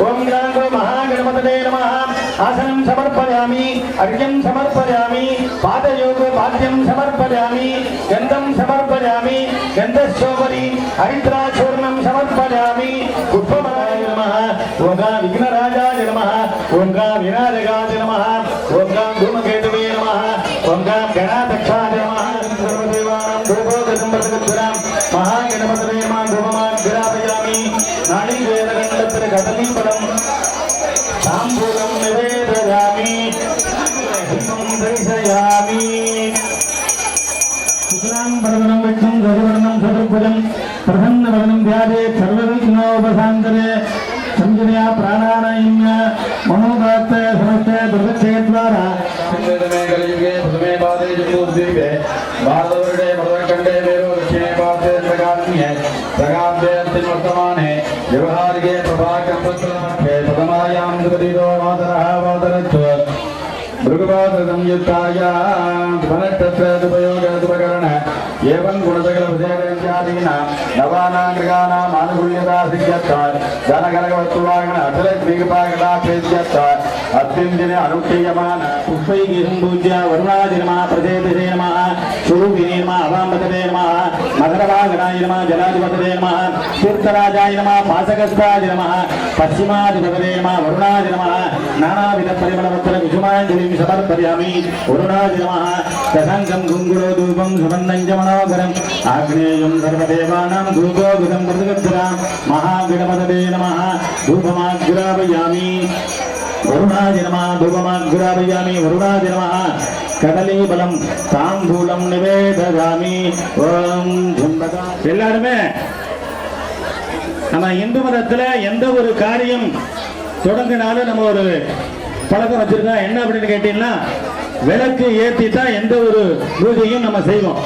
ओम गणांगो महागणपतये नमः आसनं समर्पयामि अर्घ्यं समर्पयामि पादयोग पाद्यं समर्पयामि गन्धं समर्पयामि गन्धशोभरि हरिद्राचूर्णं समर्पयामि पुष्पमालाय नमः ओम विघ्नराजाय नमः ओम विनायकाय नमः ओम धूमकेतवे नमः ओम गणाध्यक्षाय नमः सर्वदेवानां धूपोदकं महागणपतये नमः धूपमान् विरापयामि नालिकेरगण्डत्र कदलीफलं ताम्बूलं निवेदयामि दर्शयामि कुशलां वरदनं वक्षं गजवर्णं चतुर्भुजं प्रसन्नवदनं ध्यायेत् सर्वविघ्नोपशान्तये संजया प्राणानायम्य मनोगात् समस्त दुर्गक्षेद्वारा संवेदने कलियुगे प्रथमे पादे जम्बूद्वीपे भारतवर्षे मदरखण्डे मेरु दक्षिणे पादे प्रगाम्ये प्रगाम्ये वर्तमाने व्यवहारिके प्रभाकम्पस्लाक्षे प्रथमायां दुपदितो मातरः मातरत्व भृगुपात्रसंयुक्तायां वनट्टत्रोपयोगोपकरण एवं गुणसकलविषयव्यञ्जादीनां नवानां गृहाणाम् आनुकूल्यता सिद्ध्यर्थात् जनकनकवस्तुवाहन अटलक्ष्मीकृपाकटाक्षेद्ध्यर्थात् अस्मिन् दिने अनुष्ठीयमान पुष्पैः सम्पूज्य वरुणाय नमः प्रचेतसे नमः शुरूपिणे नमः अवाम्बतवे नमः मकरवाहनाय नमः जलाधिपतये नमः तीर्थराजाय नमः पाशकस्ताय नमः पश्चिमाधिपतये नमः वरुणाय नमः नानाविधपरिमलपत्रकुसुमाञ्जलिं समर्पयामि वरुणाय नमः दशङ्कं गुङ्गुरो धूपं सुवर्णं च मनोहरम् आग्नेयं सर्वदेवानां धूपोऽघृतं प्रतिगच्छतां महागणपतये नमः धूपमाग्रापयामि वरुणाय नमः धूपमाग्रापयामि वरुणाय नमः கடலீபலம் தாம்பூலம் நிவேதயாமி ஓம் ஜம்பதா. எல்லாருமே நம்ம இந்து மதத்துல எந்த ஒரு காரியம் தொடங்கினாலும் நம்ம ஒரு பழக்கம் வச்சிருக்கோம். என்ன அப்படின்னு கேட்டீங்கன்னா, விளக்கு ஏற்றி தான் எந்த ஒரு பூஜையும் நம்ம செய்வோம்.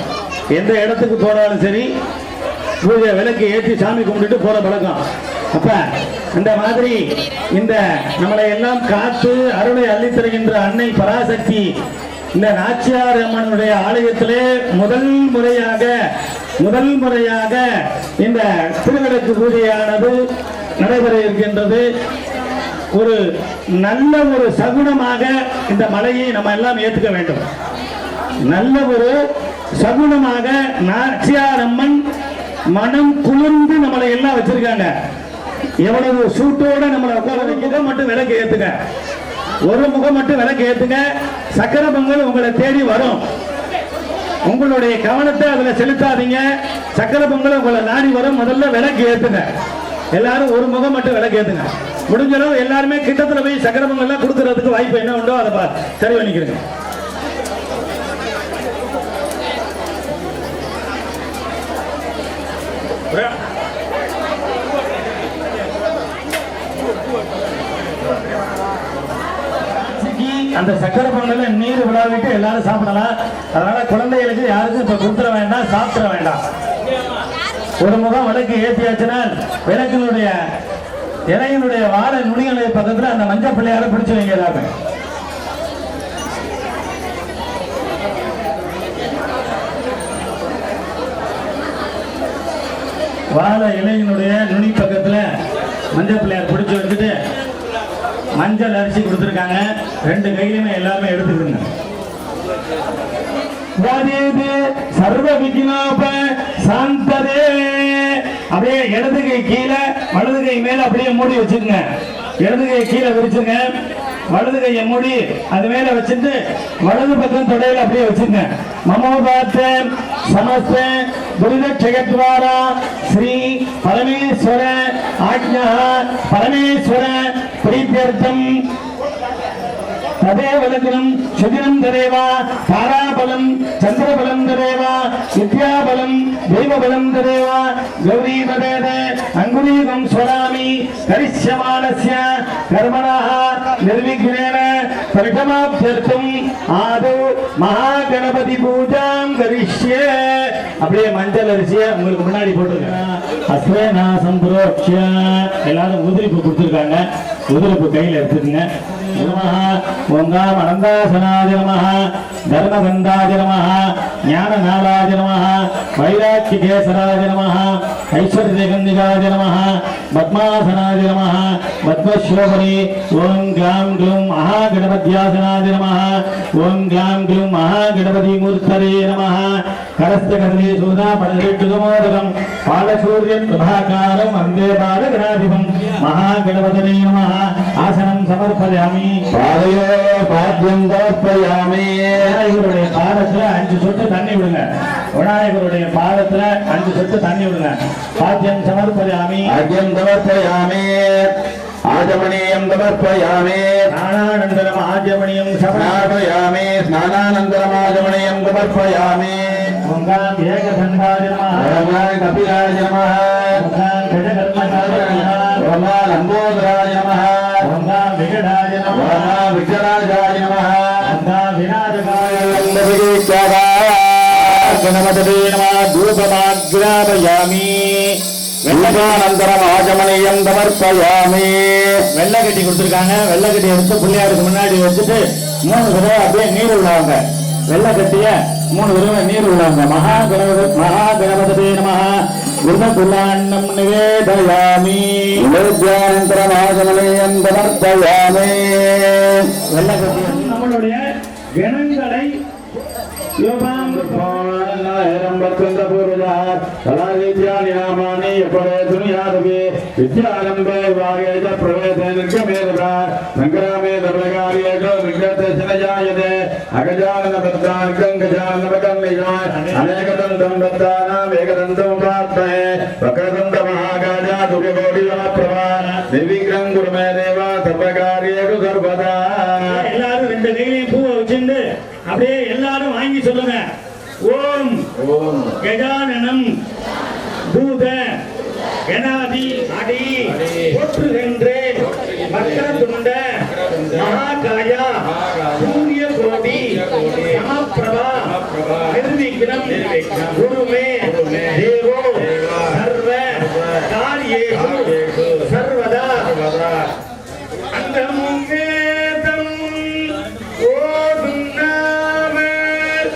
எந்த இடத்துக்கு போனாலும் சரி பூஜை விளக்கு ஏற்றி சாமி கும்பிட்டுட்டு போற பழக்கம். அப்ப அந்த மாதிரி இந்த நம்மளை எல்லாம் காத்து அருளை அள்ளித்தருகின்ற அன்னை பராசக்தி இந்த நாச்சியார் அம்மனுடைய ஆலயத்திலே முதல் முறையாக இந்த திருவிளக்கு பூஜையானது நடைபெற இருக்கின்றது. ஒரு நல்ல ஒரு சகுனமாக இந்த மலையை நம்ம எல்லாம் ஏற்றுக்க வேண்டும். நல்ல ஒரு சகுனமாக நாச்சியார் அம்மன் மனம் குளிர்ந்து நம்மளை எல்லாம் வச்சிருக்காங்க. எவ்வளவு சூட்டோட நம்மளை உட்கார வைக்க மட்டும் விளக்கு ஏத்துங்க. ஒரு முகம் மட்டும் விளக்கு ஏத்துங்க. சக்கர பொங்கல் உங்களை தேடி வரும். உங்களுடைய கவனத்தை அதுல செலுத்தாதீங்க. சக்கர பொங்கல் உங்களை நாடி வரும். முதல்ல விளக்கு ஏத்துங்க. எல்லாரும் ஒரு முகம் மட்டும் விளக்கு ஏத்துங்க. முடிஞ்ச அளவு எல்லாருமே கிட்டத்துல போய் சக்கர பொங்கல் எல்லாம் கொடுக்கறதுக்கு வாய்ப்பு என்ன உண்டோ அதை சரி பண்ணிக்கிறேங்க. அந்த சக்கரை பொங்கல்ல நீர் விழாவிட்டு எல்லாரும் சாப்பிடலாம். அதனால குழந்தைகளுக்கு யாருக்கும் இப்ப கொடுத்துட வேண்டாம், சாப்பிட வேண்டாம். ஒரு முகம் விளக்கு ஏற்றியாச்சுன்னா விளக்கினுடைய இலையினுடைய வாழை நுனிகளுடைய பக்கத்துல அந்த மஞ்சள் பிள்ளையார பிடிச்சு வைங்க. எல்லாருமே வாழை இலையினுடைய நுனி பக்கத்துல மஞ்சள் பிள்ளையார் பிடிச்சு வச்சுட்டு மஞ்சள் அரிசி கொடுத்துருக்காங்க. ரெண்டு கையிலுமே எல்லாமே எடுத்துக்கிடுங்க. சர்வ விக்னோப சாந்ததே. அப்படியே இடது கை கீழே வலது கை மேல அப்படியே மூடி வச்சுக்கோங்க. இடது கை கீழே விரிச்சுங்க. வலது கையை மூடி அது மேல வச்சுட்டு வலது பக்கம் தொடையில அப்படியே வச்சுங்க. மமோபாத்த சமஸ்த துரிதக்ஷயத்வாரா ஸ்ரீ பரமேஸ்வர ஆஜ்ஞா பரமேஸ்வர பிரீத்யர்த்தம் तदेव लग्नं शुदिनं दरेवा ताराबलं चंद्रबलं दरेवा विद्याबलं देवबलं दरेवा गौरी बदेदे अंगुलीगं स्वरामि करिष्यमाणस्य कर्मणः निर्विघ्नेन परिणमाभ्यर्थम् आदौ महागणपति पूजां करिष्ये. அப்படியே மஞ்சள் அரிசியை உங்களுக்கு முன்னாடி போட்டுருங்க. அஸ்வேநாசம் புரோக்ஷ எல்லாரும் உதிரிப்பு கொடுத்துருக்காங்க. உதிரிப்பு கையில் எடுத்துக்கங்க. ஓங்காம் அனந்தாசனாய நமஹ தர்மகந்தாய நமஹ ஞானநாளாய நமஹ வைராக்கியகேசராய நமஹ ஐஸ்வர்யகந்திகாய நமஹ பத்மாசனாய நமஹ பத்மஸ்லோகனி ஓம் க்ளாம் க்ளூம் மகாகணபத்யாசனாதி நமः ஓம் க்ளாம் க்ளூம் மகாகணபதி மூர்த்தரே நமः கரஸ்தகர்ணி சூதா படலிட்டுதமோதகம் பாலசூரியன் பிரபாகாரம் வந்தே பாலகணாதிபம் மகாகணபதனே நமः ஆசனம் சமர்ப்பயாமி பாதையோ பாத்தியம் தோற்பயாமே. விநாயகருடைய பாதத்துல 5 சொட்டு தண்ணி விடுங்க. விநாயகருடைய பாதத்துல 5 சொட்டு தண்ணி விடுங்க. பாத்தியம் சமர்ப்பயாமி ஆத்தியம் சமர்ப்பயாமே. ஆஜமணியம் சமர்ப்பயாமே. ஸ்நானானந்தரம் ஆஜமணியம் சமர்ப்பயாமே. ஸ்நானானந்தரம் ஆஜமணியம் சமர்ப்பயாமே. ஓங்காம் ஏகதண்டாய நமः ஓம் கபிலாய நமः. ஓங்காம் கஜகர்மகாய நமः ஓம் லம்போதராய நமः. ஓங்காம் விகடாய நமः ஓம் விக்னராஜாய நமः. ஓங்காம் விநாயகாய கணபதே நமः. தூபமாக்ராபயாமி. வெள்ளகானந்தரம் ஆஜமணியம் சமர்ப்பயாமி. வெள்ளை கட்டி கொடுத்துருக்காங்க. வெள்ளை கட்டி எடுத்து பிள்ளையாருக்கு முன்னாடி வச்சுட்டு 3 தடவை அப்படியே நீர் உள்ளவங்க. வெள்ளை கட்டிய 3 தடவை நீர் உள்ளவங்க. மகாகணபதே நமः குருமகுலான்னம் நிவேதயாமி. நைவேத்யானந்தரம் ஆஜமணியம் சமர்ப்பயாமி. வெள்ளை கட்டி நம்மளுடைய கணங்களை வித்யாரம்பே வாகேஜ பிரவேதே நிர்கமேதா சங்கராமேத பிரகாரியேகோ விக்னதேசனஜாயதே அகஜானன பத்ரார்க்கம் கஜானன பகன்னிகாய் அநேகதந்தம் பத்தானாம் ஏகதந்தம் பிரார்த்தயே வக்ரதந்த மகாகாஜா துர்ககோடி பிரபா நிர்விக்ரம் குருமே தேவா சர்வகாரியேகு சர்வதா. எல்லாரும் 2 கையிலையும் பூவை வச்சுட்டு அப்படியே எல்லாரும் வாங்கி சொல்லுங்க. ஓம் கஜானனம் பூத கணாதி அடி போற்றுகின்றேன் வக்ரதுண்ட மகாகாயா சூரிய கோடி சமப்பிரபா நிர்விக்னம் குருமே தேவோ சர்வ காரியேஷு சர்வதா. அந்த வேதம் ஓதும் நாமர்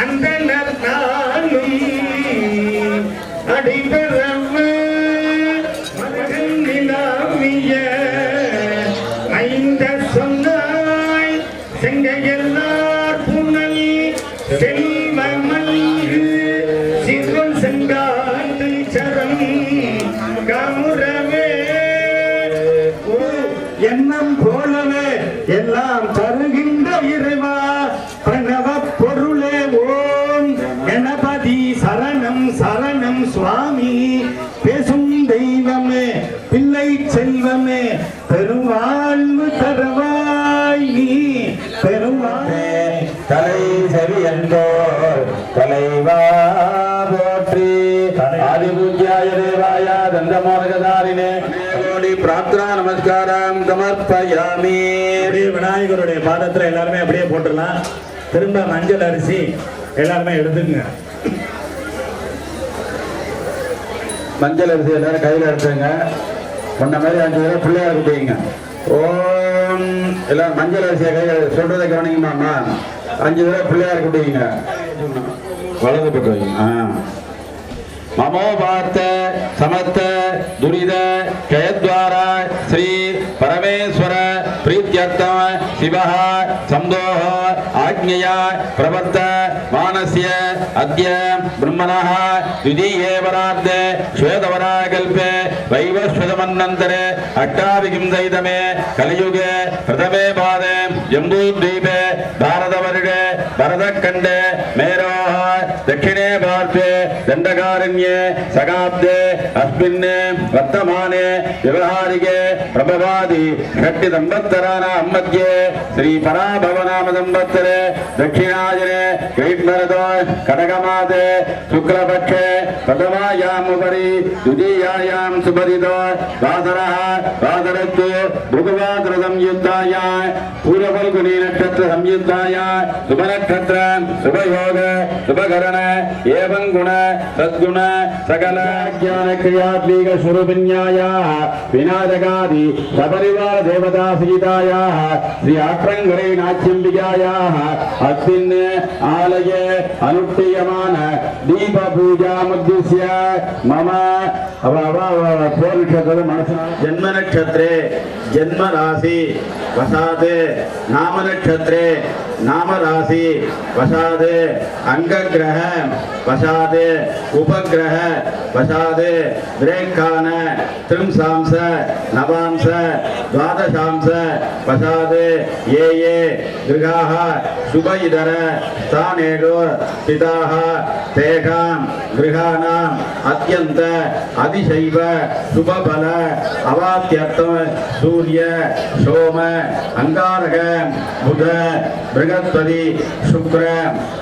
அந்தனர் நானும் அடிபரவு மகன் நிலாவிய ஐந்த சொன்னாய் செங்கையெல்லார் புனல் செல்வமல்கு சிறுவன் செங்காட்டு சரம் கமுறவே எண்ணம் போலவே எல்லாம் தருகின்ற இறைவா பிரணவ பொருளே. ஓம் கணபதி சரணம் சரணம் சுவாமி. பேசும் தெய்வமே பிள்ளை செல்வமே பெருவாழ்வு தருவாய் நீ பெருவாழ்வே. தலை செவி என்போர் தலைவா போற்றி. ஆதிபூஜ்யாய தேவாய தந்தமோதகதாரினே பிரார்த்தனா நமஸ்காரம் சமர்ப்பயாமி. விநாயகருடைய பாதத்துல எல்லாருமே அப்படியே போட்டுடலாம். திரும்ப மஞ்சள் அரிசி எல்லாருமே எடுத்துங்க. மஞ்சள் அரிசி எல்லாரும் கையில் எடுத்துங்க. முன்ன மாதிரி 5 தடவை பிள்ளையார் குட்டிங்க. ஓம் எல்லாரும் மஞ்சள் அரிசியை கையில் சொல்றதை கவனிங்கம்மா. 5 தடவை பிள்ளையார் குட்டிங்க. வலது பக்கம் வைங்க. மமோ பார்த்த சமஸ்த துரித கயத்வாரா ஸ்ரீ பரமேஸ்வர பிரீத்யர்த்தம் சிவஹ சம்தோஹ ஆக்ஞயா பிரவர்த்த மானஸ்ய அத்ய பிரம்மணஹ द्वितीये वरार्धे श्वेतवराकल्पे वैवस्वतमन्वन्तरे अष्टाविंशतितमे सहितमे कलियुगे प्रथमे पादे जम्बूद्वीपे भारतवर्षे भरतखण्डे मेरोः दक्षिणे पार्श्वे दण्डकारण्ये सगाब्दे अस्मिन् वर्तमाने व्यवहारिके प्रभवादि षष्टि संवत्सराणां मध्ये श्री पराभवनाम संवत्सरे दक्षिणायने ग्रीष्मऋतौ कनकमासे शुक्लपक्षे प्रथमायाम् उपरि द्वितीयायां सुपरितो वासरः वासरस्तु भृगुवासर संयुक्तायां पूर्वफल्गुनी नक्षत्र संयुक्तायां सुमनक्षत्र नक्षत्र शुभयोग शुभकरण एवं गुण सद्गुण सकल ज्ञान क्रियात्मिक स्वरूपिण्यायाः विनायकादि सपरिवार देवता सहितायाः श्री आक्रंगरे नाच्यंबिकायाः अस्मिन् आलये अनुष्ठीयमान दीप पूजा मुद्दिश्य मम जन्म नक्षत्रे जन्म राशि वसादे नाम नक्षत्रे नाम राशि वसादे अंगग्रह वसादे उपग्रह वसादे द्रेखान त्रिंशांश नवांश द्वादशांश वसादे ये गृहाः शुभ इदर स्थानेषु स्थिताः तेषां गृहाणाम् अत्यन्त अतिशैव शुभफल अवाप्त्यर्थं सूर्य सोम अंगारक बुध बृहस्पति शुक्र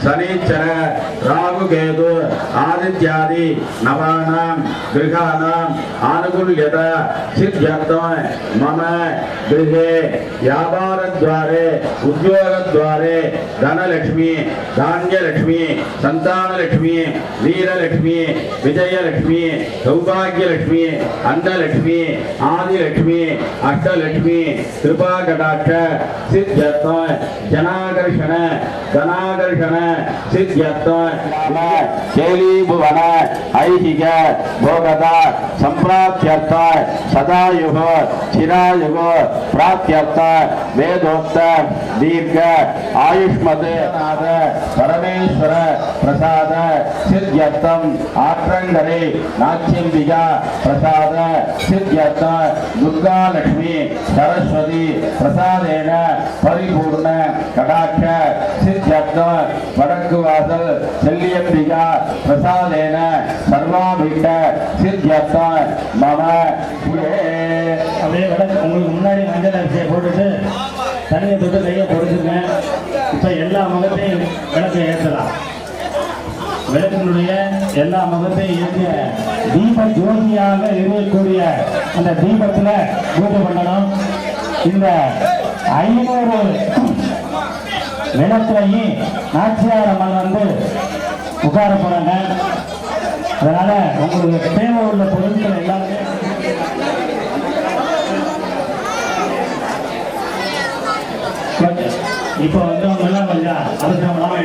शनिश्चर राहु केतु आदित्यादि नवानां गृहाणाम् आनुकूल्यता सिद्ध्यर्थं मम गृहे व्यापारद्वारे उद्योगद्वारे धनलक्ष्मी धान्यलक्ष्मी संतानलक्ष्मी वीरलक्ष्मी विजयलक्ष्मी सौभाग्यलक्ष्मी अन्नलक्ष्मी आदिलक्ष्मी अष्टलक्ष्मी कृपा कटाक्ष सिद्ध्यर्थं जनाकर्षण धनाकर्षण सिद्ध्यर्थं शैलीभुवन ऐहिक भोगता संप्राप्त्यर्थ सदायुः चिरायुः प्राप्त्यर्थ वेदोक्त दीर्घ आयुष्मत् परमेश्वर प्रसाद सिद्ध्यर्थं आक्रंगरे नाच्यंबिका प्रसाद सिद्ध्यर्थं दुर्गा लक्ष्मी सरस्वती प्रसादेन परिपूर्ण कटाक्ष सिद्ध्यर्थं वडक्कुवासल செல்லியம்பிகா பிரசாதேன சர்வாபிட்ட சித்யர்த்தம் மம. அப்படியே வடக்கு உங்களுக்கு முன்னாடி மஞ்சள் அரிசியை போட்டுட்டு தண்ணியை தொட்டு கையை பொறுத்துங்க. இப்போ எல்லா முகத்தையும் விளக்கை ஏற்றலாம். விளக்கினுடைய எல்லா முகத்தையும் ஏற்றிய தீப ஜோதியாக இருக்கக்கூடிய அந்த தீபத்தில் பூஜை பண்ணணும். இந்த 500 விளக்குலையும் நாச்சியார் அம்மன் வந்து உட்கார போறாங்க. அதனால உங்களுக்கு தேவை உள்ள பொருட்கள் எல்லாமே இப்போ வந்தவங்க எல்லாம் கொஞ்சம் அவசரமெல்லாம்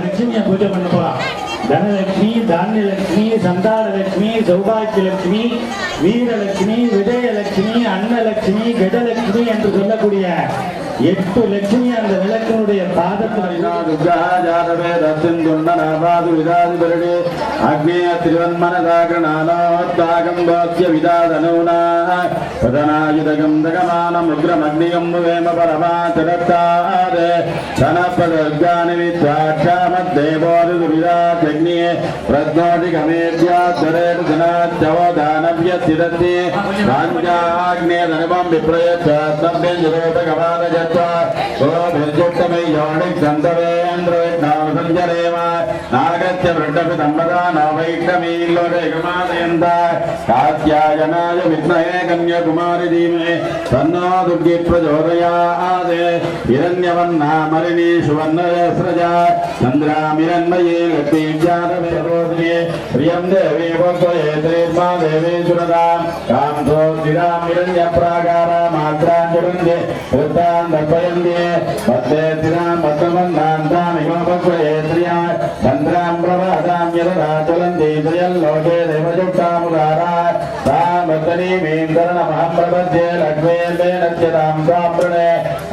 லட்சுமியை பூஜை பண்ண போறான். தனலட்சுமி தானியலட்சுமி சந்தானலட்சுமி சௌபாகியலட்சுமி வீரலட்சுமி விஜயலட்சுமி அன்னலட்சுமி கடலட்சுமி என்று சொல்லக்கூடிய 8 லட்சுமி அந்த விளக்கினுடைய பாதத்தில் कात्यायनाय विद्महे कन्याकुमारी धीमहि तन्नो दुर्गे प्रचोदयात् हिरण्यवर्णामरिणी सुवर्णसृजा चन्द्रामिरन्मये लक्ष्मीजातवेदोदये प्रियं देवी भोगयेत्रेर्मा देवी सुरदां कान्धोद्धिरां हिरण्यप्राकारा मात्राञ्जुरन्दे वृत्तां दर्पयन्ते पद्मे तिरां पद्मवन्दान्तामिव भोगयेत्रिया चन्द्रां प्रभातां यदराचलन्ति त्रयल्लोके देवजुक्तामुदारा तामतनीमीन्दरणमहं प्रपद्ये लक्ष्मीर्वेणच्यतां साम्प्रणे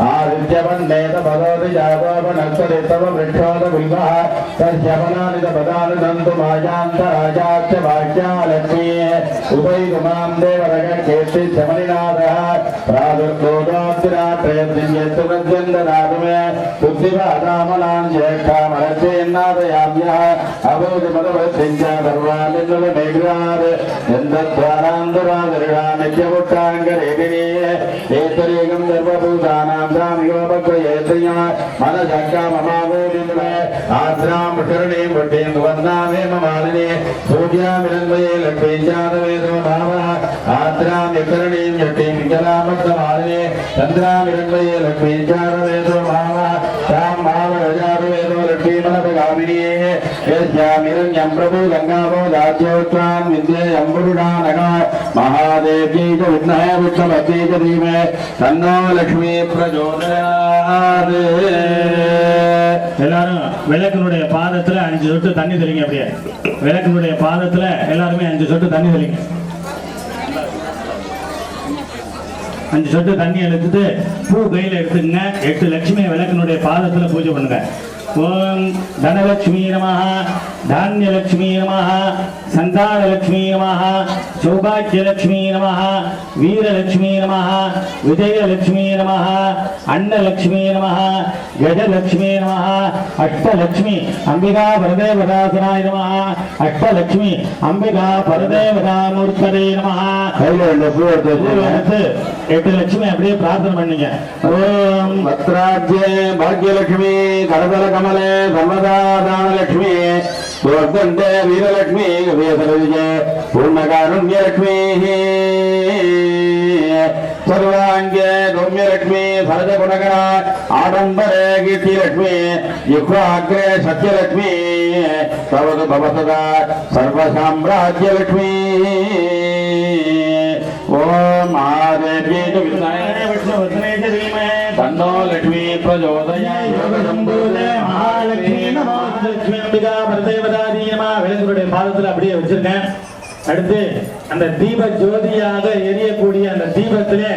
आदित्यवन्ने तपदोति जातोपनक्तदे तव वृक्षोदविल्वः तस्य फलानि तपदानि नन्तु मायान्तराजाच्च वाक्या लक्ष्मी उपैतुमां देवरगकीर्ति शमनिनाथः प्रादुर्भूतोऽस्तिरात्रयद्दिन्यस्तु प्रत्यन्ददातु मे बुद्धिवादामनां ज्येष्ठामरचेन्नाथयाम्यः अबोधिमदवृत्तिञ्च सर्वानिन्नुलमेघ्रात् यन्दद्वारान्तरादर्गानित्यपुट्टाङ्गरेदिनी एतरेकं सर्वभूतानां दामियोपक्वयेत्रिया मनसक्काममागोदिन्मे आद्रां शरणीं वट्टीं वन्दामे ममालिनी सूर्यामिरन्वये लक्ष्मीञ्चादवेदो भावः आद्रां यकरणीं यट्टीं विकलामग्धमालिनी चन्द्रामिरन्वये लक्ष्मीञ्चादवेदो भावः तां भावरजादवेदो यस्यामिरण्यं प्रभु गंगावो दास्योत्वान् विद्ये अम्बुरुडानगा महादेव्यै च विद्महे विष्णुपत्यै च धीमहि तन्नो लक्ष्मी प्रचोदयात्. எல்லாரும் விளக்கினுடைய பாதத்துல 5 சொட்டு தண்ணி தெளிங்க. அப்படியே விளக்கினுடைய பாதத்துல எல்லாருமே 5 சொட்டு தண்ணி தெளிங்க. 5 சொட்டு தண்ணி எடுத்துட்டு பூ கையில எடுத்துங்க. 8 லட்சுமி விளக்கினுடைய பாதத்துல பூஜை பண்ணுங்க. ஓம் தனலட்சுமி நமஹ, தானியலட்சுமி நமஹ, சந்தானலட்சுமி நமஹ, சௌபாக்கியலட்சுமி நமஹ, வீரலட்சுமி நமஹ, விஜயலட்சுமி நமஹ, அன்னலட்சுமி நமஹ, கஜலட்சுமி நமஹ, அஷ்டலட்சுமி அம்பிகா பரதேவதாசனாய நமஹ, அஷ்டலட்சுமி அம்பிகா பரதேவதாமூர்த்ததே நமஹ. கையில 8 லட்சுமி அப்படியே பிரார்த்தனை பண்ணீங்க. ஓம் பத்ராஜ்யே பாக்யலட்சுமி கரதல கமலே சர்வதாதானலட்சுமி கோர்தண்டே வீரலட்சுமி கவியசரவிஜே பூர்ணகாருண்யலட்சுமி सर्वांगे सौम्यलक्ष्मी सरजगुणगणा आडंबरे कीर्तिलक्ष्मी जिह्वाग्रे सत्यलक्ष्मी तवतु भवतदा सर्वसाम्राज्यलक्ष्मी. ओम महादेव्यै च विद्महे विष्णुपत्न्यै च धीमहि तन्नो लक्ष्मी प्रचोदयात्. महालक्ष्मी नमो लक्ष्मी अम्बिका परदेवतायै नमः. விளக்குடைய பாதத்துல அப்படியே வச்சிருங்க. அடுத்து அந்த தீப ஜோதியாக எரியக்கூடிய அந்த தீபத்திலே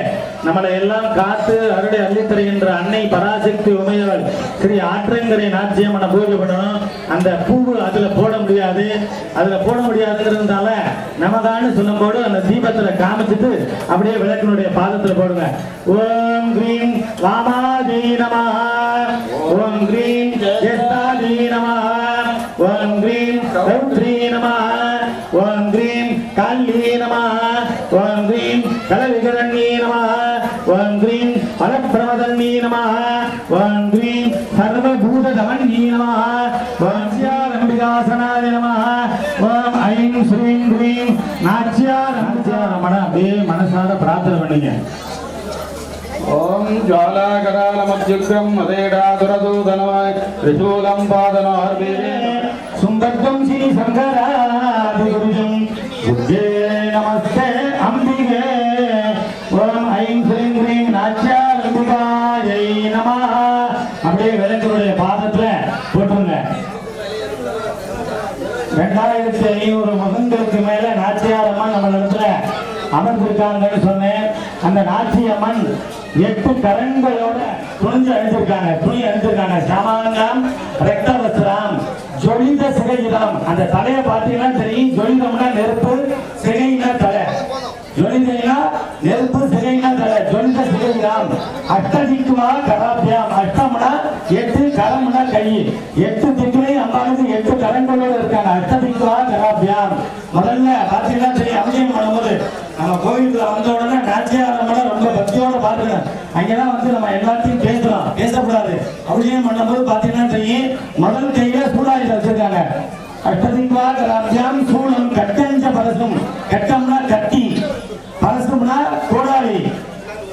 நம்மளை எல்லாம் காத்து அருளை அள்ளித்தருகின்ற அன்னை பராசக்தி உமையவள் ஸ்ரீ ஆற்றங்கரை நாச்சியம்மனை பூஜை பண்ணணும். அந்த பூவு அதுல போட முடியாது. அதுல போட முடியாதுங்கிறதுனால நமதான்னு சொல்லும் போது அந்த தீபத்துல காமிச்சிட்டு அப்படியே விளக்கினுடைய பாதத்துல போடுங்க. ஓம் கிரீம் வாமாதி நமஹ, ஓம் கிரீம் ஜேஷ்டாதி நமஹ, ஓம் கிரீம் ரௌத்ரி நமஹ, ஓம் கிரீம் காளி நமஹ, ஓம் கிரீம் கலவிகரண்யே நமஹ, ஓம் கிரீம் பலப்பிரமதன்யே நமஹ, ஓம் கிரீம் சர்வபூததமன்யே நமஹ, ஓம் சியாரம்பிகாசனாய நமஹ, ஓம் ஐம் ஸ்ரீம் கிரீம் நாச்சியாரமண. அப்படியே மனசார பிரார்த்தனை பண்ணீங்க. ओम ज्वालाकरालमध्युग्रं मदेडादुरदूदनमय त्रिशूलं पादनोर्वीरे सुंदरं श्री शंकरादिगुरुजं बुद्धे नमस्ते अंबिके. ओम ऐं श्रीं ह्रीं नाச்சியாரம்பிகாயை நமஹ. அப்படியே விளக்குடைய பாதத்துல போட்டுருங்க. 2500 முகங்களுக்கு மேல நாச்சியாரம்மன் நம்ம இடத்துல அமர்ந்திருக்காங்கன்னு சொன்னேன். அந்த நாச்சியம்மன் 8 கரங்களோட துணி அணிஞ்சிருக்காங்க. சாமாங்கம் ரத்த வஸ்திரம் ஜொலிந்த சிகையிடம். அந்த தலையை பார்த்தீங்கன்னா தெரியும். ஜொலிந்தம்னா நெருப்பு, சிகைனா தலை. ஜொலிந்தா நெருப்பு, சிகைனா தலை. ஜொலிந்த சிகையிடம். அஷ்டதிக்குவா கராபியாம். அஷ்டம்னா 8, கரம்னா கை. 8 திக்குலையும் அம்பாளுக்கு 8 கரங்களோட இருக்காங்க. அஷ்டதிக்குவா கராபியாம். முதல்ல பார்த்தீங்கன்னா தெரியும். அபிஷேகம் பண்ணும்போது நம்ம கோயிலுக்குள்ள வந்த உடனே நாச்சியாரம்மனை ரொம்ப பக்தியோட பாருங்க. அங்கதான் நம்ம எல்லாத்தையும் பேசலாம், பேசக்கூடாது. அபிஷேகம் பண்ணும்போது பாத்தீங்கன்னா தெரியும். முதல் கையில சூடாயுதம் வச்சிருக்காங்க. அஷ்டதிக்வா கராபியாம் சூலம் கட்டஞ்ச பரசும். கட்டம்னா கட்டி, பரசும்னா கோடாளி.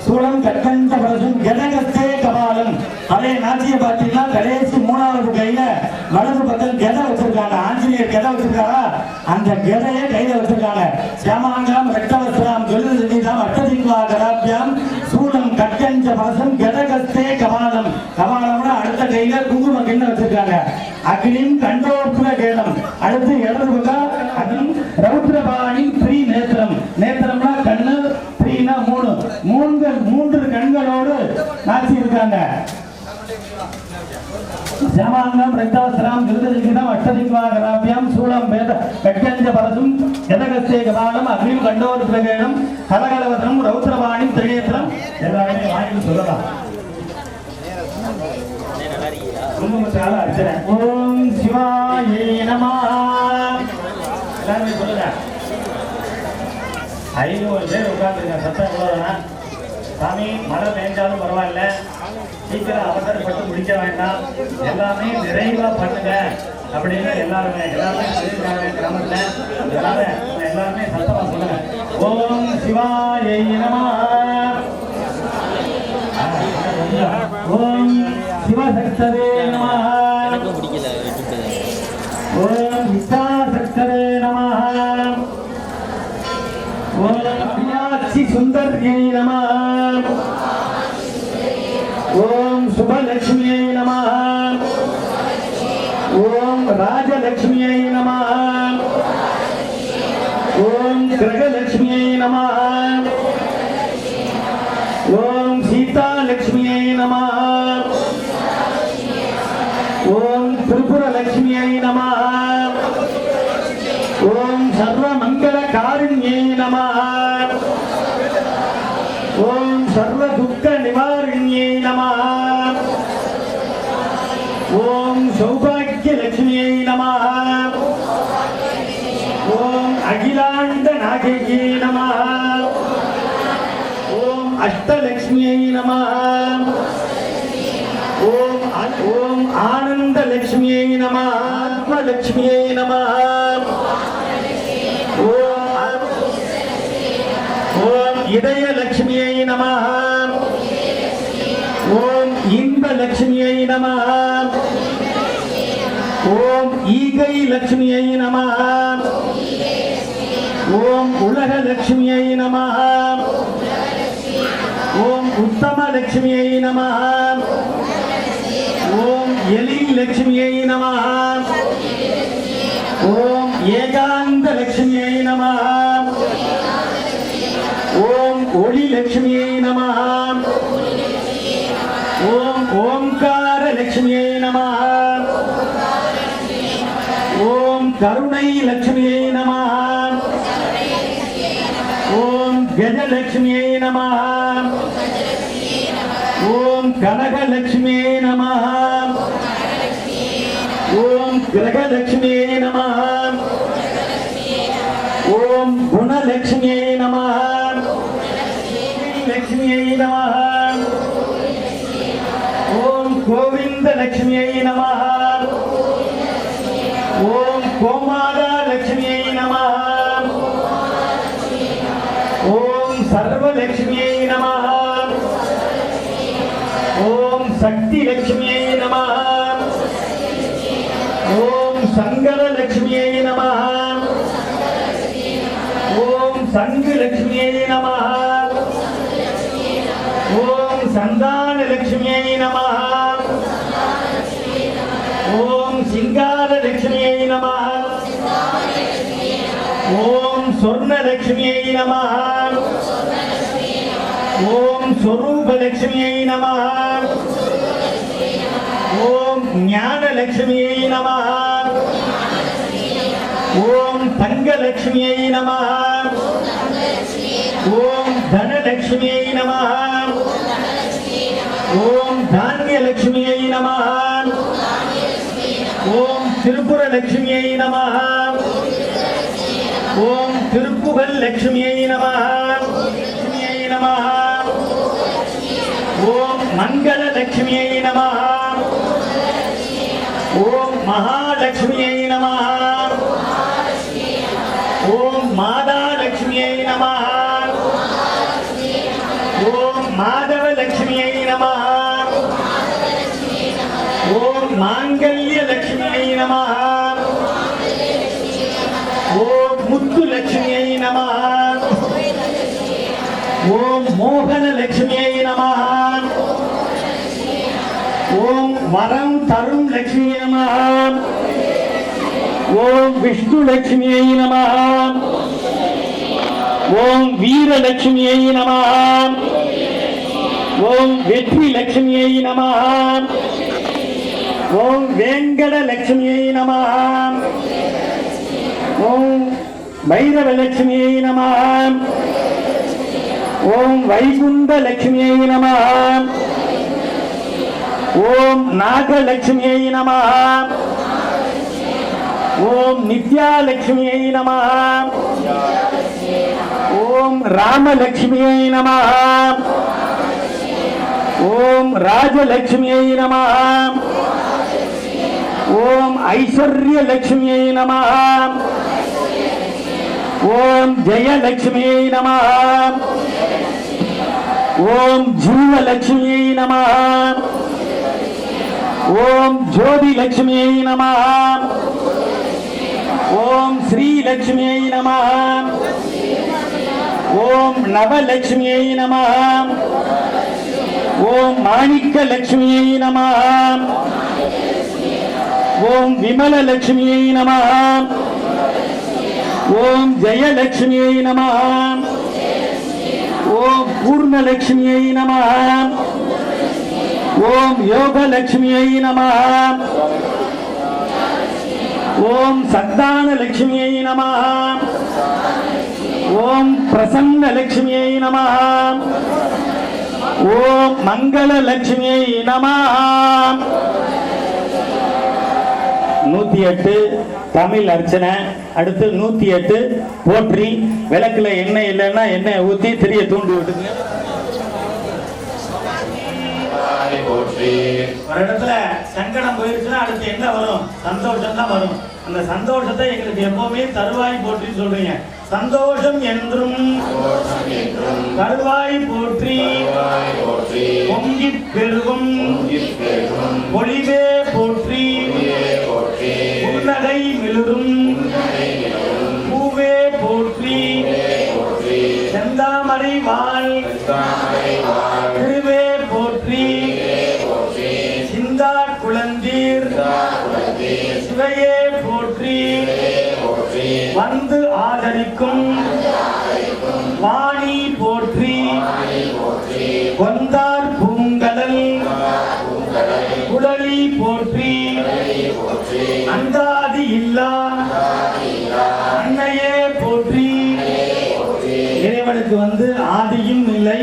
சூலம் கட்டஞ்ச பரசும் கெடகத்தே கபாலம். பழைய நாச்சியை பார்த்தீங்கன்னா கடைசி 3வது கையில வலது பக்கம் கெடை வச்சிருக்காங்க. ஆஞ்சநேயர் கெடை வச்சிருக்காரா, அந்த கெடையை கையில வச்சிருக்காங்க. சியாமாங்கம் ரக்தவஸ்திரம் ஜொலிதம் அஷ்டதிக்வா கராபியாம் சூலம் கட்டஞ்ச பரசும் கெடகத்தே கபாலம். கபாலம்னா அடுத்த கையில குங்கும கிண்ணம் வச்சிருக்காங்க. அக்னிம் கண்டோர்புர கேடம். அடுத்து இடது பக்கம் அக்னிம் ரௌத்ரபாணி த்ரீ நேத்திரம். நேத்திரம்னா கண்ணு, த்ரீனா 3 கண்களோடு நாச்சி இருக்காங்க. சியாமாங்கம் ரக்தவஸ்திரம் ஜொலிதம் அஷ்டதிக்வா கராபியாம் சூலம் கட்டஞ்ச பரசும் கெடகஸ்தே கபாலம் அக்னிம் கண்டோர்புர கேடம் கலகலவசனம் ரௌத்ரபாணி திரிநேத்திரம். எல்லாருமே வாங்கி சொல்லலாம். ஓம் சிவாயே நமஹ. எல்லாருமே சொல்லுங்க. 500 பேர் உட்கார்ந்துருங்க. சத்தம் எவ்வளவுனா சாமி மழை பெஞ்சாலும் பரவாயில்ல, சீக்கிரம் அவசரப்பட்டு முடிக்க வேண்டாம், எல்லாமே நிறைவா பண்ணுங்க அப்படின்னு எல்லாருமே சொல்லியிருக்காங்க. கிராமத்துல எல்லாருமே சத்தமா சொல்லுங்க. ஓம் சிவாயே நமஹ. ஓம் சிவசக்தவே நமஹ. सौंदर्यै नमः ओम शुभलक्ष्म्यै नमः ओम राजलक्ष्म्यै नमः ओम ग्रहलक्ष्म्यै नमः ओम सीतालक्ष्म्यै नमः ओम त्रिपुरलक्ष्म्यै नमः ओम सर्वमंगलकारिण्यै नमः ओम सर्वदुःखनिवारिण्यै नमः ओम सौभाग्यलक्ष्म्यै नमः ओम अखिलाण्डनायक्यै नमः ओम अष्टलक्ष्म्यै नमः ओम आनंदलक्ष्म्यै नमः आत्मलक्ष्म्यै नमः ओम இதயலக்ஷ்மியை நமஹ ஓம் இன்பலக்ஷ்மியை நமஹ ஓம் ஈகை லக்ஷ்மியை நமஹ ஓம் உலகலக்ஷ்மியை நமஹ ஓம் உத்தமலக்ஷ்மியை நமஹ ஓம் எழிலக்ஷ்மியை நமஹ ஓம் ஏகாந்தலக்ஷ்மியை நமஹ ओम ओली लक्ष्मी नमः ओम ओंकार लक्ष्मी नमः ओम करुणै लक्ष्मी नमः ओम गज लक्ष्मी नमः ओम कनक लक्ष्मी नमः ओम ग्रह लक्ष्मी नमः ओम गुण लक्ष्मी नमः लक्ष्म्यै नमः ओम गोविंद लक्ष्म्यै नमः ओम गोमाता लक्ष्म्यै नमः ओम सर्वलक्ष्म्यै नमः ओम शक्ति लक्ष्म्यै नमः ओम शंकर लक्ष्म्यै नमः ओम संग लक्ष्म्यै नमः ओम संतान लक्ष्म्यै नमः ओम सिंगार लक्ष्म्यै नमः ओम स्वर्ण लक्ष्म्यै नमः ओम स्वरूप लक्ष्म्यै नमः ओम ज्ञान लक्ष्म्यै नमः ओम तंग लक्ष्म्यै नमः ओम धन लक्ष्म्यै नमः ओम धान्य लक्ष्म्यै नमः ओम त्रिपुर लक्ष्म्यै नमः ओम तिरुपुगल लक्ष्म्यै नमः ओम मंगल लक्ष्म्यै नमः ओम महालक्ष्म्यै नमः ओम माता लक्ष्म्यै नमः ओम माधव लक्ष्म्यै नमः ओम मांगल्य लक्ष्म्यै नमः ओम मुत्तु लक्ष्म्यै नमः ओम मोहन लक्ष्म्यै नमः ओम वरं तरुं लक्ष्म्यै नमः ओम विष्णु लक्ष्म्यै नमः ओम वीर लक्ष्म्यै नमः ओम वेट्री लक्ष्म्यै नमः ओम वेंकट लक्ष्म्यै नमः ओम भैरव लक्ष्म्यै नमः ओम वैकुंठ लक्ष्म्यै नमः ओम नाग लक्ष्म्यै नमः ओम नित्या लक्ष्म्यै नमः ओम राम लक्ष्म्यै नमः ओम राजलक्ष्म्यै नमः ओम ऐश्वर्य लक्ष्म्यै नमः ओम जय लक्ष्म्यै नमः ओम जीव लक्ष्म्यै नमः ओम ज्योति लक्ष्म्यै नमः ओम श्री लक्ष्म्यै नमः ஓம் நவலட்சுமியை நமः. ஓம் மாணிக்கலட்சுமியை நமः. ஓம் விமலலட்சுமியை நமः. ஓம் ஜெயலட்சுமியை நமः. ஓம் பூர்ணலட்சுமியை நமः. ஓம் யோகலட்சுமியை நமः. ஓம் சந்தானலட்சுமியை நமः. ஓம் பிரசன்னலட்சுமியை நமः. ஓம் மங்களலட்சுமியை நமः. 108 தமிழ் அர்ச்சனை. அடுத்து 108 போற்றி. விளக்குல எண்ணெய் இல்லைன்னா எண்ணெய் ஊத்தி திரிய தூண்டி விட்டுங்க. ஒரு இடத்துல சங்கடம் போயிருச்சுன்னா அடுத்து என்ன வரும்? சந்தோஷம் தான் வரும். அந்த சந்தோஷத்தை எங்களுக்கு எப்பவுமே தருவாய் போற்றி சொல்றீங்க. சந்தோஷம் என்றும் தருவாய் போற்றி. பொங்கி பெருகும் பொலிவே போற்றி. புன்னகை மிளிரும் பூவே போற்றி. செந்தாமரை வாழ் திருவே போற்றி. சிந்தா குளந்தீர் சிவையே போற்றி. வந்து ஆதரிக்கும் வாணி போற்றி. கொந்தார் பூங்கடல் குடலி போற்றி. அந்தாதி இல்லா அன்னையே போற்றி. இறைவனுக்கு ஆதியும் இல்லை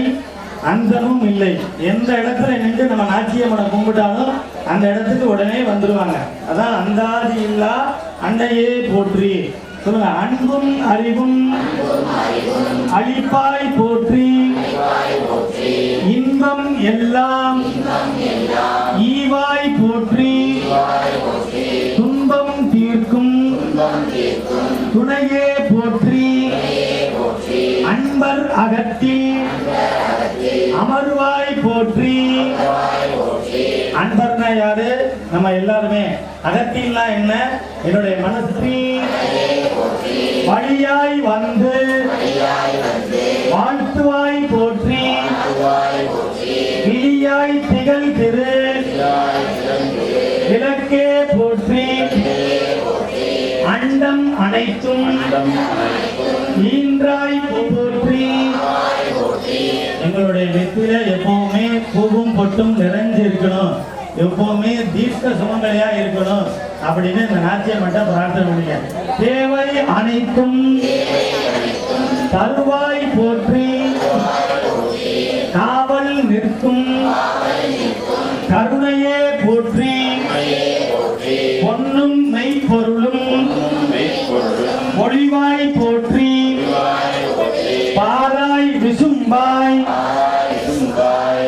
அந்தமும் இல்லை. எந்த இடத்துல நின்று நம்ம நாச்சியம்மனை கும்பிட்டாலும் அந்த இடத்துக்கு உடனே வந்துருவாங்க. அதான் அந்தாதி இல்லா அன்னையே போற்றி. சொல்லுங்க. அன்பும் அறிவும் அளிப்பாய் போற்றி. இன்பம் எல்லாம் ஈவாய் போற்றி. துன்பம் தீர்க்கும் துணையே போற்றி. அன்பர் அகத்தில் அமர்வாய் போற்றி. அன்பர்னா யாரு? நம்ம எல்லாருமே. அகத்தின்னா என்ன? என்னுடைய மனசு வழியாய் வந்து வாழ்த்துவாய் போற்றி. கிளியாய் திகழ் திரு விளக்கே போற்றி. அண்டம் அனைத்தும் ஈன்றாய் போற்றி. எங்களுடைய வெற்றில எப்பவுமே பூவும் பொட்டும் நிறைஞ்சு இருக்கணும். எப்பவுமே தீர்க்க சுமங்கலியா இருக்கணும் அப்படின்னு இந்த நாச்சியம்மன்ட்ட பிரார்த்தனை பண்ணுங்க. தேவை அனைத்தும் தருவாய் போற்றி. காவல் நிற்கும் கருணையே போற்றி. பொன்னும் மெய்ப்பொருளும் மொழிவாய் போற்றி. பாராய் விசும்பாய்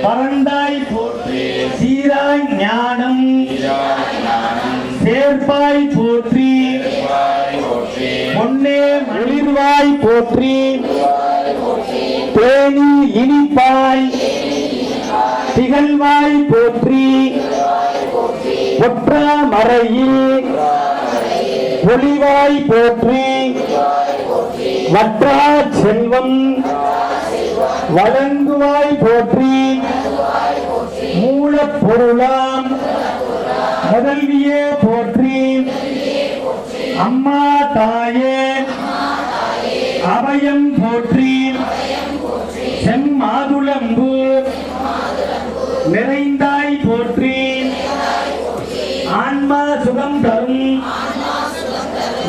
பரண்டாய் போற்றி. சீராய் ஞானம் சேர்ப்பாய் போற்றி. பொன்னே ஒளிர்வாய் போற்றி. தேனி இனிப்பாய் திகழ்வாய் போற்றி. ஒற்றா மறையில் பொலிவாய் போற்றி. வற்றா செல்வம் வழங்குவாய் போற்றி. மூலப்பொருளாம் முதல்வியே போற்றி. அம்மா தாயே அபயம் போற்றி. செம்மாதுளம்பு நிறைந்தாய் போற்றி. ஆன்மா சுகம் தரும்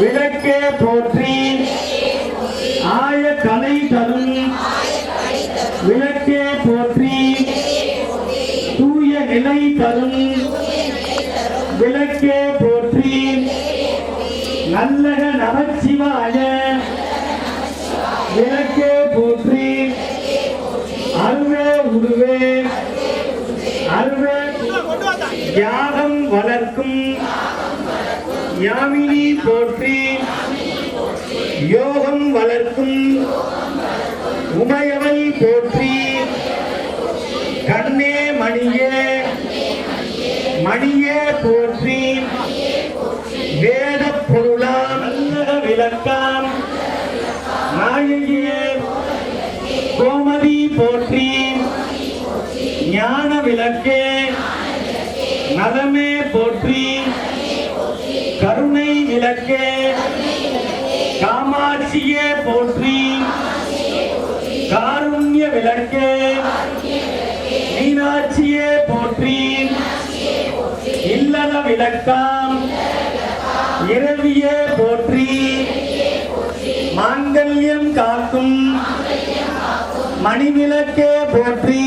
விளக்கே போற்றி. ஆய கலை தரும் விளக்கே போற்றி. தூய நிலை தரும் விளக்கே போற்றி. நல்லக நமச்சிவாய விளக்கே போற்றி. அருவே உருவே அருவே யாகம் வளர்க்கும் யாமினி போற்றி. யோகம் வளர்க்கும் உமையவள் போற்றி. கண்ணே மணியே மணியே போற்றி. வேத பொருளாம் விளக்காம் நாயகியே போற்றி ஞான விளக்கே நலமே போற்றி கருணை விளக்கே காமாட்சியே போற்றி காருண்ய விளக்கே மீனாட்சியே போற்றி இல்லற விளக்காம் இரவியே போற்றி மாங்கல்யம் காக்கும் மணிவிளக்கே போற்றி.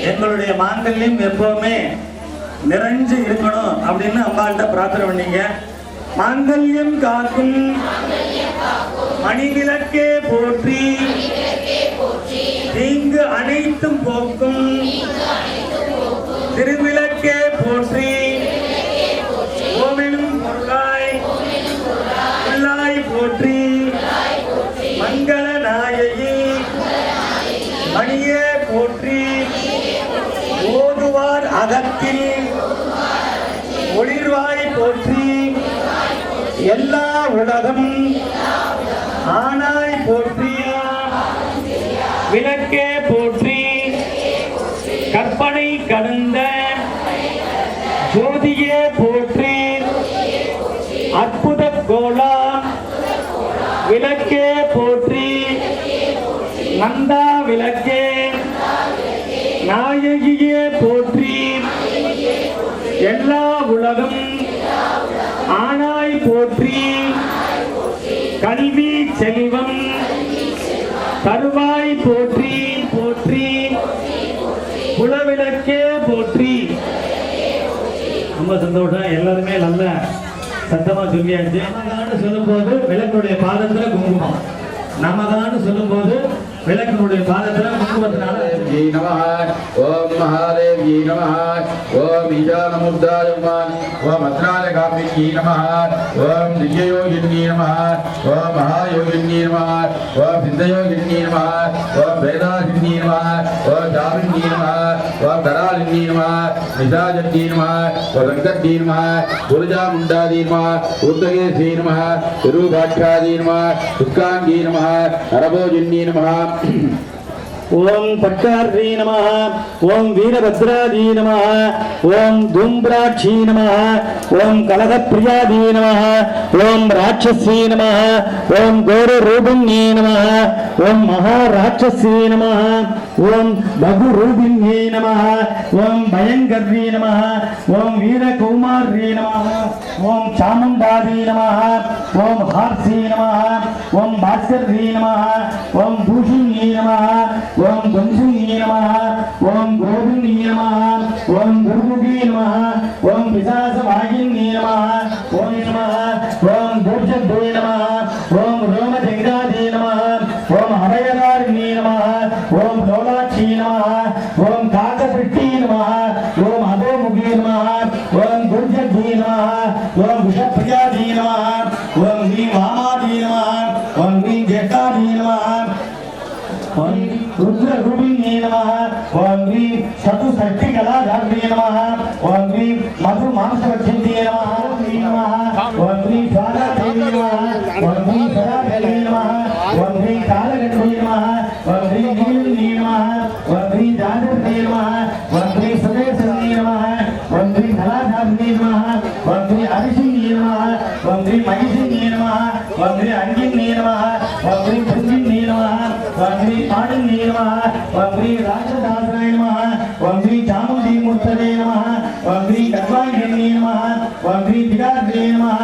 எங்களுடைய மாங்கல்யம் எப்பவுமே நிறைஞ்சு இருக்கணும் அப்படின்னு அம்பாள்கிட்ட பிரார்த்தனை பண்ணீங்க. மாங்கல்யம் காக்கும் மணிவிளக்கே போற்றி தீங்கு அனைத்தும் போக்கும் திருவிளக்கே போற்றி கோவிலும் பொருளாய் உள்ளாய் போற்றி மங்கள நாயகி மணியே போற்றி ஓதுவார் அகத்தில் ஒளிர்வாய் போற்றி எல்லா உலகம் ஆனாய் போற்றி விளக்கே போற்றி கற்பனை கடந்த ஜோதியே போற்றி அற்புத கோலா விளக்கே போற்றி நந்தா விளக்கே நாயகியே போற்றி எல்லா உலகம் ஆனாய் போற்றி கல்வி செல்வம் தருவாய் போற்றி போற்றி குலவிளக்கே போற்றி. ரொம்ப சந்தோஷம். எல்லாருமே நல்ல சத்தமா சொல்லியாச்சு. நமகான்னு சொல்லும் போது விளக்குடைய பாதத்துல குங்குமம், நமகான்னு சொல்லும் போது விளக்கினுடைய பாதத்துல குங்குமத்தினால ஓம் மகாதேவி நமஹ ஓம் ஈசானமுக்தாய நமஹ ஓம் அத்ராலகாமினி நமஹ ஓம் திவ்யயோகினி நமஹ ஓம் மகாயோகினி நமஹ ஓம் சித்தயோகினி நமஹ ஓம் வேதாசினி நமஹ ஓம் ஜாமினி நமஹ ஓம் கராலினி நமஹ நிசாஜனி நமஹ ஓம் வெங்கடனி நமஹ குருஜாமுண்டாதி நமஹ உத்தகேசி நமஹ திருபாட்சாதி நமஹ சுக்காங்கி நமஹ நரபோஜினி நமஹ ஓம் பட்கார்ணி நமஹ ஓம் வீரபத்ராதி நமஹ ஓம் தூம்ராட்சி நமஹ ஓம் கலகப்பிரியாதி நமஹ ஓம் ராட்சசி நமஹ ஓம் கோரரூபிணி நமஹ ஓம் மகாராட்சசி நமஹ ஓம் பகுரூபிணி நமஹ ஓம் பயங்கர்ணி நமஹ ஓம் வீரகௌமாரி நமஹ ஓம் சாமுண்டாதி நமஹ ஓம் ஹார்சி நமஹ ஓம் பாஸ்கர்ணி நமஹ ஓம் பூஷிணி நமஹ ஓம் குஞ்சுனி நமஹ ஓம் கோவிந்தி நமஹ ஓம் குருமுகி நமஹ ஓம் பிசாசவாகினி நமஹ ஓம் நமஹ ஓம் பூஜ்யத்வே நமஹ ஓம் ரோமஜங்காதி நமஹ ஓம் அபயதாரிணி நமஹ ஓம் லோலாட்சி நமஹ ஓம் காகபிட்டி நமஹ ஓம் அதோமுகி நமஹ ஓம் குருஜத்வே நமஹ ஓம் விஷப்பிரியாதி நமஹ ஓம் ஹ்ரீ வாமாதி நமஹ ஓம் ஹ்ரீ ஜட்டாதி நமஹ ஓம் ருத்ரரூபிணி நமஹ ஓம் ஹ்ரீ சதுசக்தி கலாதாரிணி நமஹ ஓம் ஹ்ரீ மது மாம்சவட்சிணி நமஹ ஓம் ஹ்ரீ சுவாதாதேவி நமஹ ஓம் ஹ்ரீ சதாதேவி நமஹ ஓம் ஹ்ரீ காலகண்டி நமஹ ஓம் ஹ்ரீ நீலினி நமஹ ஓம் ஹ்ரீ ஜாதர்ணி நமஹ ஓம் ஹ்ரீ சுதேசனி நமஹ ஓம் ஹ்ரீ கலாதாரிணி நமஹ ஓம் ஹ்ரீ அரிசினி நமஹ ஓம் ஹ்ரீ மகிஷினி நமஹ ஓம் ஹ்ரீ அங்கினி நமஹ ஓம் ஹ்ரீ புஞ்சினி நமஹ ஓம் ஹ்ரீ பாடினி நமஹ ஓம் ஹ்ரீ ராஜதாசனாய நமஹ ஓம் ஹ்ரீ சாமுண்டி மூர்த்ததே நமஹ ஓம் ஹ்ரீ கர்வாங்கினி நமஹ ஓம் ஹ்ரீ திகார்தே நமஹ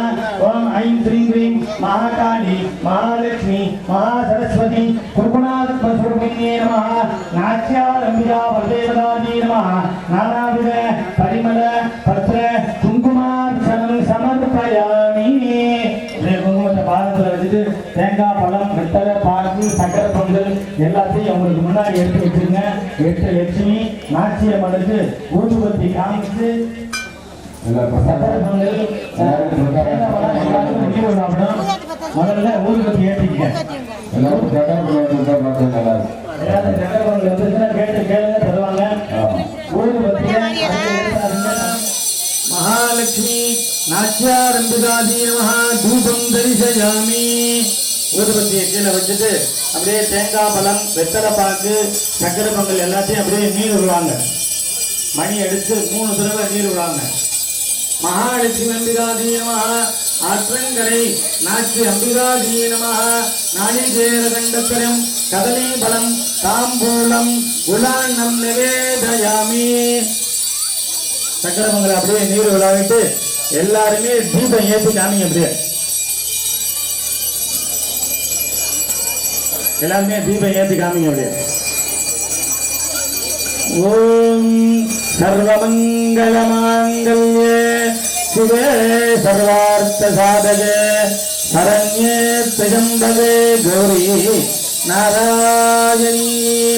ஓம் ஐம் ஸ்ரீ க்ரீம் மகாகாளி மகாலட்சுமி மகாசரஸ்வதி குருகுணாத்மஸ்வரூபிணே நமஹ நாச்சியாரம்பிகா வர்தேவதாதி நமஹ நானாவித பரிமள பத்ர குங்குமார்ச்சனம் சமர்ப்பயாமி. குங்குமத்தை பாதத்தில் வச்சுட்டு தேங்காய் பழம் வெத்தலை பாக்கு சக்கரை பொங்கல் எல்லாத்தையும் அவங்களுக்கு முன்னாடி எடுத்து வச்சிருங்க. 8 லட்சுமி நாச்சியம்மனுக்கு ஊதுபத்தி காமிச்சு சக்கரை பொங்கல் முதல்ல ஊதுபத்தி ஏற்றிக்க. சக்கரை பொங்கல் வந்துச்சுன்னா கேளுங்க தருவாங்க. ஊதுபத்தி மகாலட்சுமி நாச்சியாரம்பிகாதி நமஹ தூபம் தரிசயாமி. ஊதுபத்தியை கீழே வச்சுட்டு அப்படியே தேங்காய் பழம் வெத்தலை பாக்கு சக்கரை பொங்கல் எல்லாத்தையும் அப்படியே நீர் விடுவாங்க. மணி அடிச்சு 3 தடவை நீர் விடுவாங்க. மகாலட்சுமி அம்பிகாதி நமஹ, ஆற்றங்கரை நாச்சி அம்பிகாதி நமஹ, நாளிகேர கண்டத்தரம் கதலி பலம் தாம்பூலம் குலாண்ணம் நிவேதயாமி. சக்கரை பொங்கல் அப்படியே நீர் விழாவிட்டு எல்லாருமே தீபம் ஏற்றி காமிங்க. அப்படியே எல்லாருமே தீபம் ஏற்றி காமிங்க. அப்படியே ஓம் சர்வமங்கள மாங்கல்யே சிவே சர்வார்த்த சாதகே சரண்யே த்ர்யம்பகே கௌரி நாராயணீ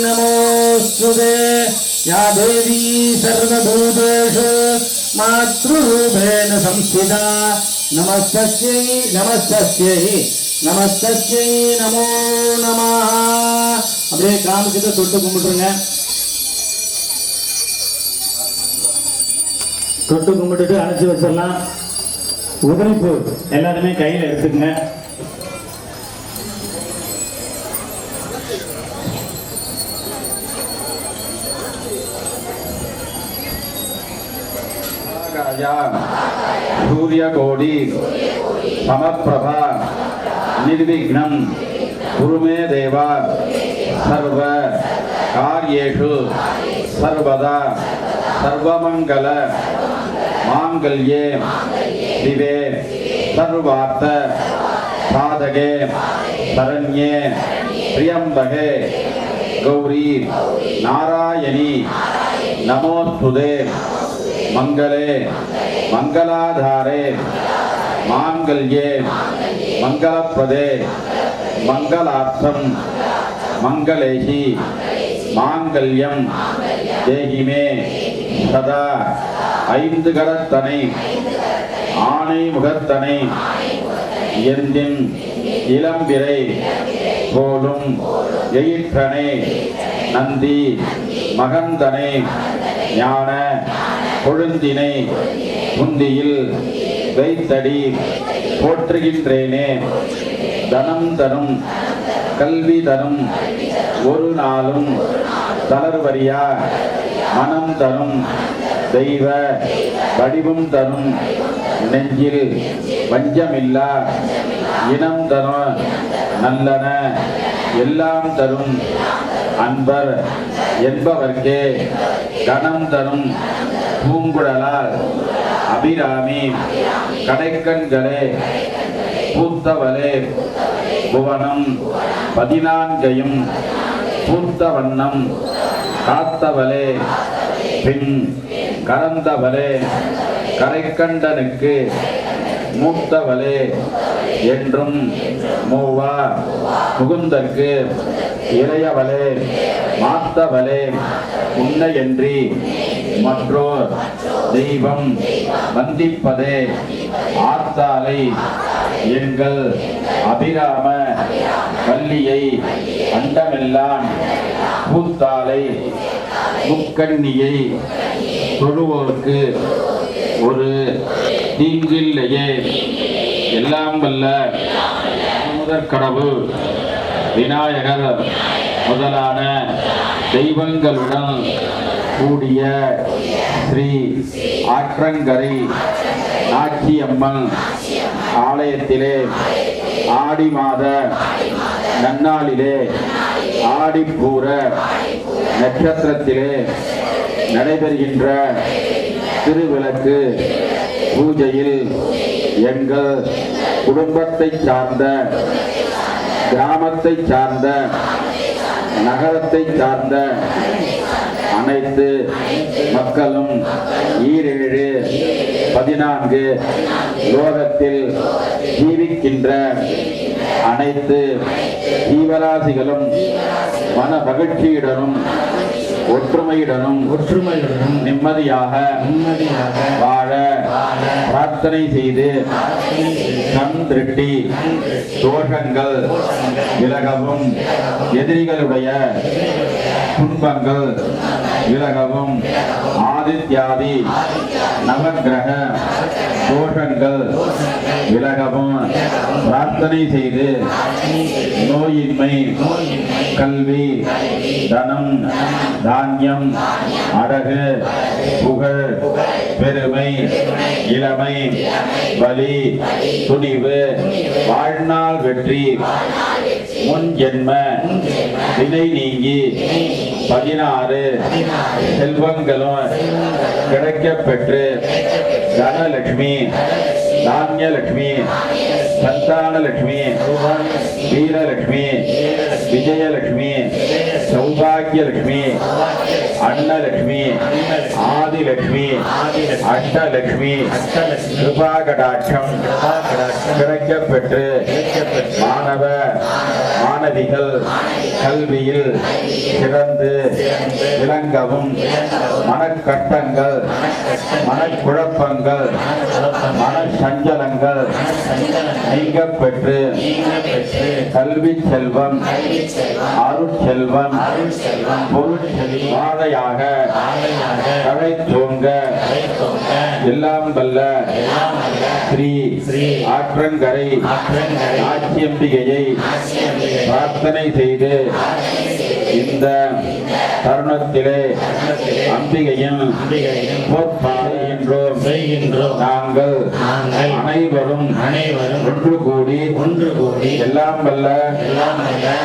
நமோஸ்துதே. யா தேவி சர்வபூதேஷு மாத்ருரூபேண சம்ஸ்திதா நமஸ்தஸ்யை நமஸ்தஸ்யை நமஸ்தஸ்யை நமோ நமஹ. அப்படியே காமிச்சுட்டு தொட்டு கும்பிட்டுருங்க. தொட்டு கும்பிட்டுட்டு அணைச்சி வச்சிடலாம். உதிரிப்பூ எல்லாருமே கையில் எடுத்துக்கங்க. சூரியகோடி சமப்பிரபா நிர்விக்னம் குருமே தேவா சர்வ காரியேஷு சர்வதா சர்வமங்கல மாங்கல்யே சிவே சர்வார்த்த சாதகே சரண்யே த்ர்யம்பகே கௌரி நாராயணி நமோஸ்துதே. மங்களே மங்களாதாரே மாங்கல்யே மங்களப்ரதே மங்களார்த்தம் மங்களேஷி மாங்கல்யம் தேகிமே சதா. 5 கரத்தனை ஆணை முகத்தனை எந்தின் இளம்பிரை போலும் எயிற்றனை நந்தி மகந்தனை ஞான கொழுந்தினை முந்தியில் வைத்தடி போற்றுகின்றேனே. தனம் தரும் கல்வி தரும் ஒரு நாளும் தளர்வரியா மனம் தரும் தெய்வ வடிவும் தரும் நெஞ்சில் வஞ்சமில்லா இனம் தரும் நல்லன எல்லாம் தரும் அன்பர் என்பவர்க்கே கணம் தரும் பூங்குழலால் அபிராமி கடைக்கண்களே பூத்தவளே புவனம் 14 பூத்த வண்ணம் காத்தவளே பின் கறந்தவளே கரைக்கண்டனுக்கு மூத்தவளே என்றும் மூவா முகுந்தற்கு இளையவளே மாத்தவளே உன்னையன்றி மற்றோர் தெய்வம் வந்திப்பதே ஆத்தாலை எங்கள் அபிராம வள்ளியை அண்டமெல்லாம் பூத்தாலை முக்கண்ணியை தொழுவோருக்கு ஒரு தீங்கில்லையே. எல்லாம் வல்ல முதற்கடவுள் விநாயகர் முதலான தெய்வங்களுடன் கூடிய ஸ்ரீ ஆற்றங்கரை நாச்சியம்மன் ஆலயத்திலே ஆடி மாத நன்னாளிலே ஆடிப்பூர நட்சத்திரத்திலே நடைபெறுகின்ற திருவிளக்கு பூஜையில் எங்கள் குடும்பத்தை சார்ந்த கிராமத்தை சார்ந்த நகரத்தை சார்ந்த அனைத்து மக்களும் 7/14 லோகத்தில் ஜீவிக்கின்ற அனைத்து ஜீவராசிகளும் மன மகிழ்ச்சியுடனும் ஒற்றுமையுடனும் நிம்மதியாக வாழ பிரார்த்தனை செய்து கண் திருட்டி தோஷங்கள் விலகவும் எதிரிகளுடைய துன்பங்கள் விலகவும் ஆதித்யாதி நவக்கிரக தோஷங்கள் விலகவும் பிரார்த்தனை செய்து நோயின்மை கல்வி தனம் தானியம் அழகு புகழ் பெருமை இளமை வலி துணிவு வாழ்நாள் வெற்றி முன் ஜென்ம வினை நீங்கி 16 செல்வங்களும் கிடைக்கப் பெற்று தனலட்சுமி தானியலட்சுமி சந்தானலட்சுமி வீரலட்சுமி விஜயலட்சுமி சௌபாகியலட்சுமி அன்னலட்சுமி ஆதிலட்சுமி அஷ்டலட்சுமி கிருபாகடாட்சம் கிடைக்கப் பெற்று மாணவ மாணவிகள் கல்வியில் சிறந்து விளங்கவும் மனக்கட்டங்கள் மனக்குழப்பங்கள் மன சஞ்சலங்கள் நீங்கப் பெற்று கல்வி செல்வம் அருட்செல்வம் பொருட்செல்வாதையாக தழை தோங்க எல்லாம் வல்ல ஸ்ரீ ஆற்றங்கரை ஆட்சியம்பிகையை பிரார்த்தனை செய்து இந்த தருணத்திலே அம்பிகையின் செய்கின்றோம் நாங்கள் அனைவரும் ஒன்று கூடி எல்லாம் வல்ல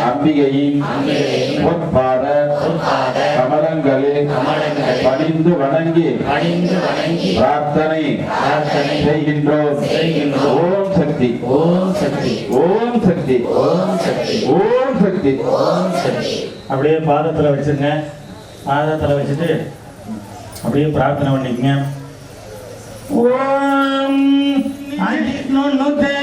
அம்பிகையின் பொற்பாத கமலங்களில் பணிந்து வணங்கி பிரார்த்தனை செய்கின்றோம். ஓம் சக்தி ஓம் சக்தி ஓம் சக்தி ஓம் சக்தி ஓம் சக்தி ஓம் சக்தி. அப்படியே பாதத்தில் வச்சுருங்க. பாதத்தில் வச்சுட்டு அப்படியே பிரார்த்தனை பண்ணிக்கங்க. ஓம் அஜித்னுதே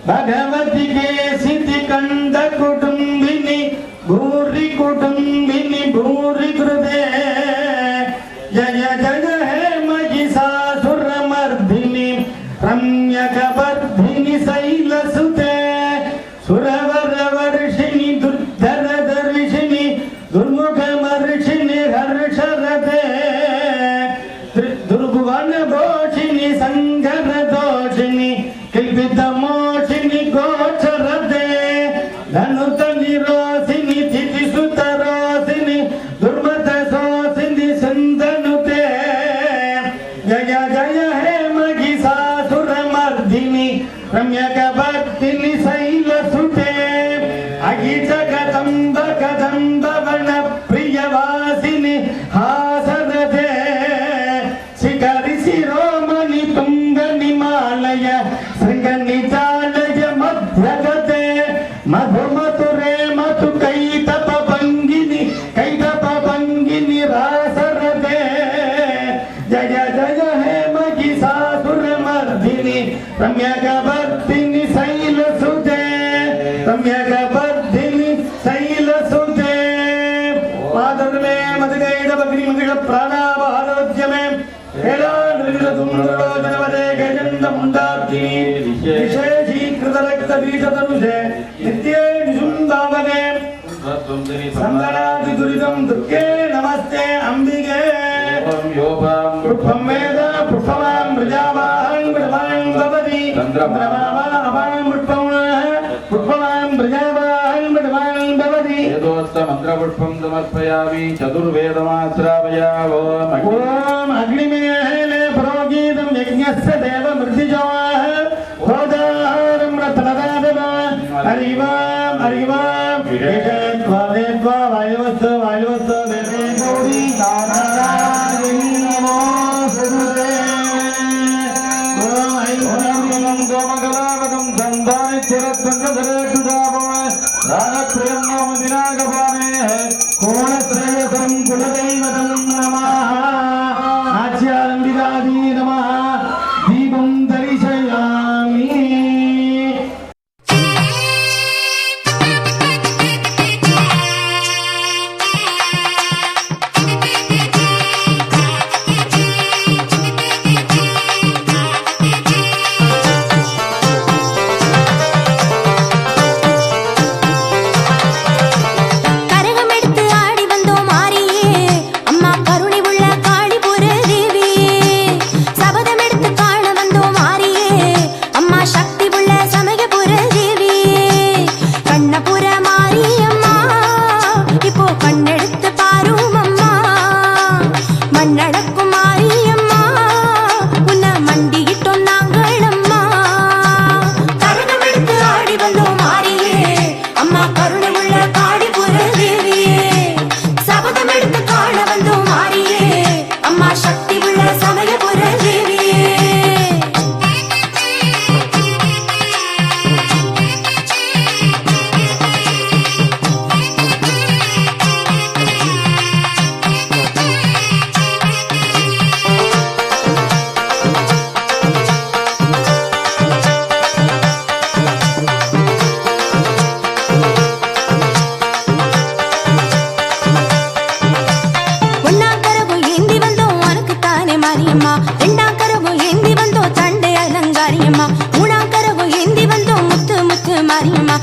பகவதிகே சித்தி கண்ட குடும்பினி பூரி குடும்பினி பூரி கிருதே ஜய ஜய ஹே மகிஷாசுரமர்தினி ரம்யகவர்தினி சைலசுதே சுரவரவர்ஷினி துர்தரதர்ஷினி துர்முகமர்ஷினி ஹர்ஷரதே துர்புவன தோஷினி சங்கர தோஷினி கில்பித மோஷினி கோச்சரதே தனுத நிரோசினி திதி சுதரோசினி துர்மத சோசினி சுந்தனுதே ஜய ஜய ஹே மகிஷாசுரமர்தினி ரம்யகவர்தினி சைலசுதே அகிஜகதம்ப கதம்பவன பிரியவாசினி ஹாசரதே சிகரி சிரோமணி துங்க நிமாலய சிங்க நிஜாலய மத்யகதே மதுமதுரே மது கைதப பங்கினி ராசரதே ஜய ஜய ஹே மகிஷாசுரமர்தினி ரம்யகவர்தினி சைலசுதே ரம்யகவர்தினி சைலசுதே மாதர்மே மதுகைட பக்னி மகிழ பிராணாபாரோஜ்யமே ஏலா நிர்கில தும்ரோஜனவதே கஜந்த முண்டார்த்தினி விசேஷீகிருத ரக்த பீஜதனுஷே நித்யே நிசுந்தாவனே சந்தனாதி துரிதம் துர்கே நமஸ்தே அம்பிகே யோகம் புஷ்பம் வேத புஷ்பவான் பிரஜாவான் பிரஜாவான் பவதி சந்திரமாவான் புஷ்பவான் பிரஜாவான் பிரஜாவான் பவதி வேதோக்த மந்திரபுஷ்பம் சமர்ப்பயாமி சதுர்வேதமாஸ்ராவயாமி. ஓம் அக்னிமேலே புரோகீதம் யஜ்ஞஸ்ய தேவ மிருதிஜாः ஹோதாரம் ரத்னதாதவ ஹரிவாம் ஹரிவாம் ஏகத்வா தேத்வா வாயுவஸ்து வாயுவஸ்து தேவே கௌரி நாராயணி நமோ சுதே. ஓம் ஐம் கோமகலாவகம் சந்தானி சிரத்வந்தரேஷு தாபவ ராணப்ரியம் நம விநாயகபாணே கோணத்ரேயசம் குலதெய்வதம் நமः ஆச்சாரம்பிகாதி நமः தீபம் தரிசயாமி. கரகம் எடுத்து ஆடி வந்தோம் மாரியே அம்மா மாரியம்மா ரெண்டாம் கரவு ஏந்தி வந்தோம் தண்டை அலங்காரியம்மா மூணாம் கரவு ஏந்தி வந்தோம் முத்து முத்து மாரியம்மா